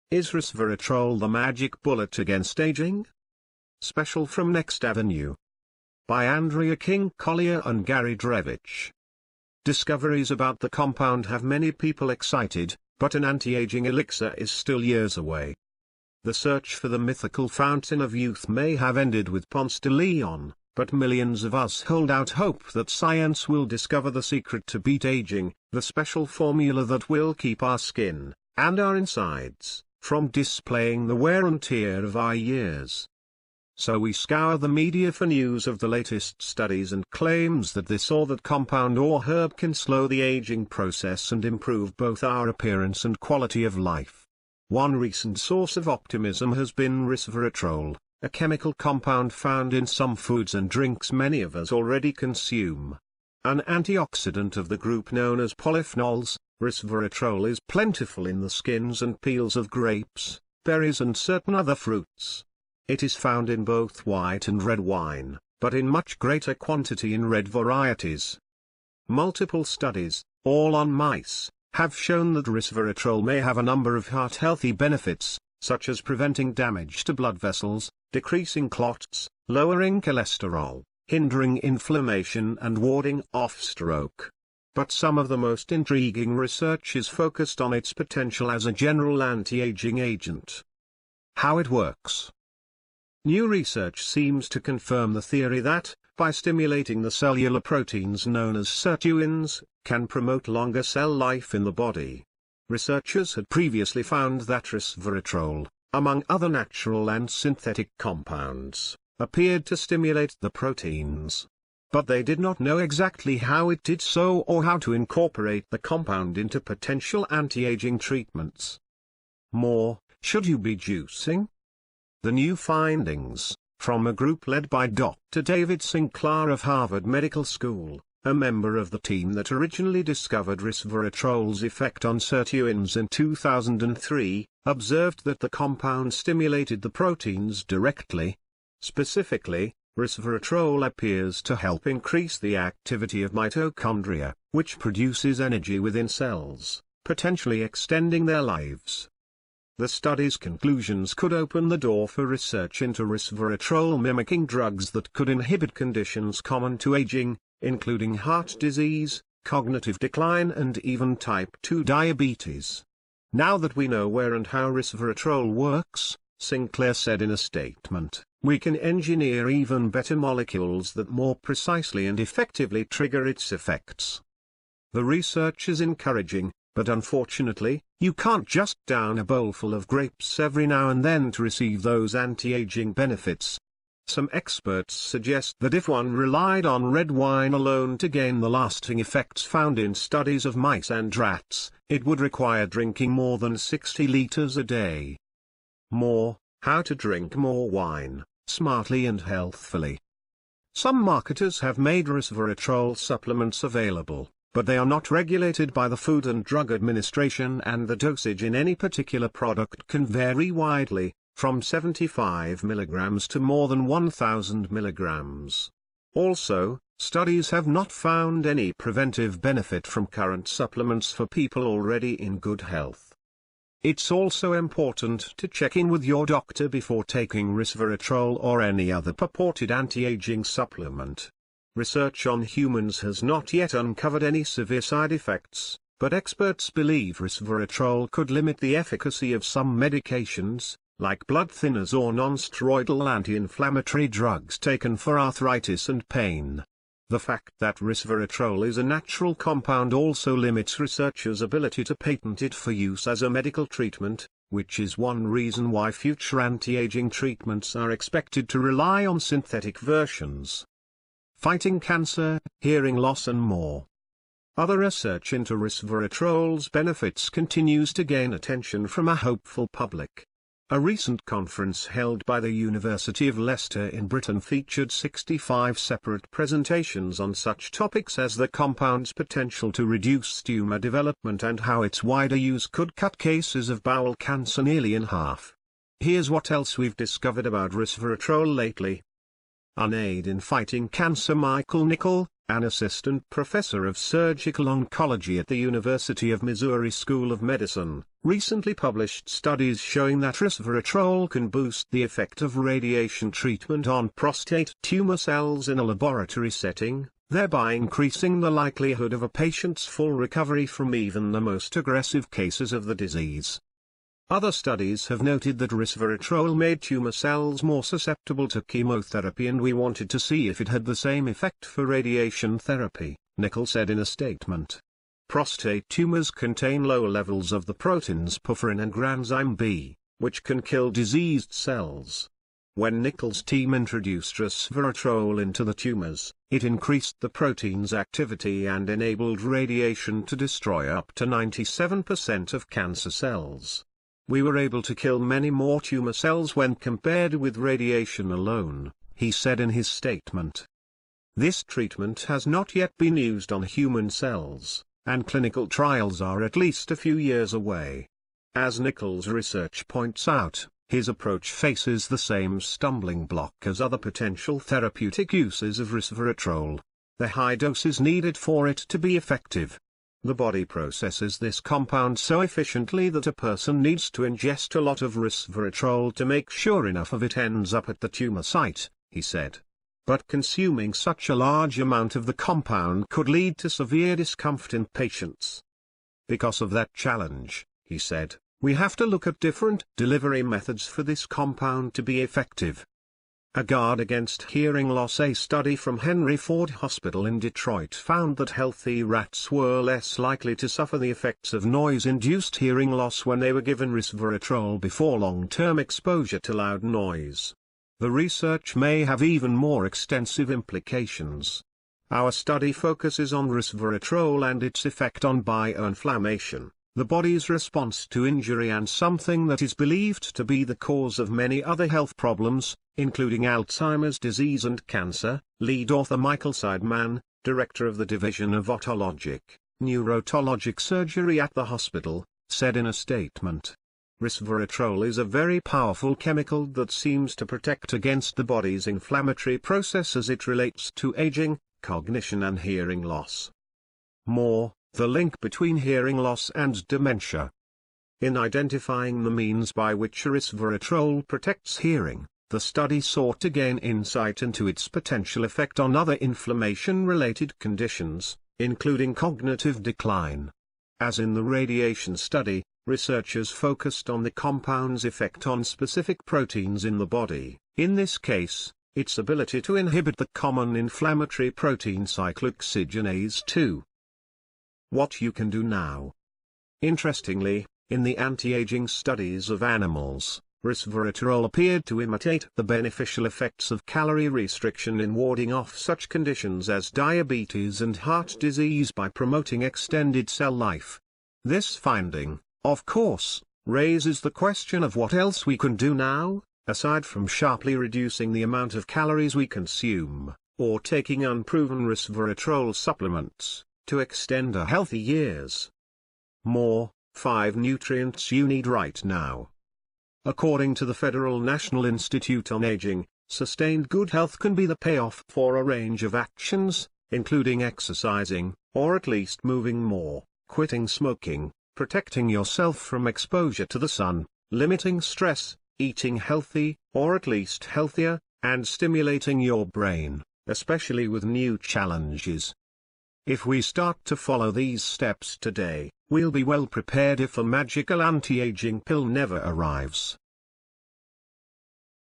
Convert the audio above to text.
Is resveratrol the magic bullet against aging? Special from Next Avenue. By Andrea King Collier and Gary Drevich. Discoveries about the compound have many people excited, but an anti-aging elixir is still years away. The search for the mythical fountain of youth may have ended with Ponce de Leon, but millions of us hold out hope that science will discover the secret to beat aging, the special formula that will keep our skin, and our insides, from displaying the wear and tear of our years. So we scour the media for news of the latest studies and claims that this or that compound or herb can slow the aging process and improve both our appearance and quality of life. One recent source of optimism has been resveratrol, a chemical compound found in some foods and drinks many of us already consume. An antioxidant of the group known as polyphenols, resveratrol is plentiful in the skins and peels of grapes, berries and certain other fruits. It is found in both white and red wine, but in much greater quantity in red varieties. Multiple studies, all on mice, have shown that resveratrol may have a number of heart-healthy benefits, such as preventing damage to blood vessels, decreasing clots, lowering cholesterol, hindering inflammation and warding off stroke. But some of the most intriguing research is focused on its potential as a general anti-aging agent. How it works. New research seems to confirm the theory that, by stimulating the cellular proteins known as sirtuins, can promote longer cell life in the body. Researchers had previously found that resveratrol, among other natural and synthetic compounds, appeared to stimulate the proteins. But they did not know exactly how it did so or how to incorporate the compound into potential anti-aging treatments. More, should you be juicing? The new findings, from a group led by Dr. David Sinclair of Harvard Medical School, a member of the team that originally discovered resveratrol's effect on sirtuins in 2003, observed that the compound stimulated the proteins directly. Specifically, resveratrol appears to help increase the activity of mitochondria, which produces energy within cells, potentially extending their lives. The study's conclusions could open the door for research into resveratrol mimicking drugs that could inhibit conditions common to aging, including heart disease, cognitive decline and even type 2 diabetes. Now that we know where and how resveratrol works, Sinclair said in a statement, we can engineer even better molecules that more precisely and effectively trigger its effects. The research is encouraging, but unfortunately, you can't just down a bowlful of grapes every now and then to receive those anti-aging benefits. Some experts suggest that if one relied on red wine alone to gain the lasting effects found in studies of mice and rats, it would require drinking more than 60 liters a day. More, how to drink more wine, smartly and healthfully. Some marketers have made resveratrol supplements available, but they are not regulated by the Food and Drug Administration and the dosage in any particular product can vary widely, from 75 mg to more than 1000 mg. Also, studies have not found any preventive benefit from current supplements for people already in good health. It's also important to check in with your doctor before taking resveratrol or any other purported anti-aging supplement. Research on humans has not yet uncovered any severe side effects, but experts believe resveratrol could limit the efficacy of some medications, like blood thinners or non-steroidal anti-inflammatory drugs taken for arthritis and pain. The fact that resveratrol is a natural compound also limits researchers' ability to patent it for use as a medical treatment, which is one reason why future anti-aging treatments are expected to rely on synthetic versions. Fighting cancer, hearing loss and more. Other research into resveratrol's benefits continues to gain attention from a hopeful public. A recent conference held by the University of Leicester in Britain featured 65 separate presentations on such topics as the compound's potential to reduce tumor development and how its wider use could cut cases of bowel cancer nearly in half. Here's what else we've discovered about resveratrol lately. an aid in fighting cancer. Michael Nickel, an assistant professor of surgical oncology at the University of Missouri School of Medicine, recently published studies showing that resveratrol can boost the effect of radiation treatment on prostate tumor cells in a laboratory setting, thereby increasing the likelihood of a patient's full recovery from even the most aggressive cases of the disease. Other studies have noted that resveratrol made tumor cells more susceptible to chemotherapy, and we wanted to see if it had the same effect for radiation therapy, Nickel said in a statement. Prostate tumors contain low levels of the proteins perforin and granzyme B, which can kill diseased cells. When Nickel's team introduced resveratrol into the tumors, it increased the protein's activity and enabled radiation to destroy up to 97% of cancer cells. We were able to kill many more tumor cells when compared with radiation alone, he said in his statement. This treatment has not yet been used on human cells, and clinical trials are at least a few years away. As Nickel's research points out, his approach faces the same stumbling block as other potential therapeutic uses of resveratrol: the high doses needed for it to be effective. The body processes this compound so efficiently that a person needs to ingest a lot of resveratrol to make sure enough of it ends up at the tumor site, he said. But consuming such a large amount of the compound could lead to severe discomfort in patients. Because of that challenge, he said, we have to look at different delivery methods for this compound to be effective. A guard against hearing loss. A study from Henry Ford Hospital in Detroit found that healthy rats were less likely to suffer the effects of noise-induced hearing loss when they were given resveratrol before long-term exposure to loud noise. The research may have even more extensive implications. Our study focuses on resveratrol and its effect on bioinflammation, the body's response to injury, and something that is believed to be the cause of many other health problems, including Alzheimer's disease and cancer, lead author Michael Seidman, director of the Division of Otologic, Neurotologic Surgery at the hospital, said in a statement. Resveratrol is a very powerful chemical that seems to protect against the body's inflammatory process as it relates to aging, cognition and hearing loss. More, the link between hearing loss and dementia. In identifying the means by which resveratrol protects hearing, the study sought to gain insight into its potential effect on other inflammation-related conditions, including cognitive decline. As in the radiation study, researchers focused on the compound's effect on specific proteins in the body, in this case, its ability to inhibit the common inflammatory protein cyclooxygenase 2. What you can do now. Interestingly, in the anti-aging studies of animals, resveratrol appeared to imitate the beneficial effects of calorie restriction in warding off such conditions as diabetes and heart disease by promoting extended cell life. This finding, of course, raises the question of what else we can do now, aside from sharply reducing the amount of calories we consume, or taking unproven resveratrol supplements, to extend our healthy years. More, 5 nutrients you need right now. According to the Federal National Institute on Aging, sustained good health can be the payoff for a range of actions, including exercising, or at least moving more, quitting smoking, protecting yourself from exposure to the sun, limiting stress, eating healthy, or at least healthier, and stimulating your brain, especially with new challenges. If we start to follow these steps today, we'll be well prepared if a magical anti-aging pill never arrives.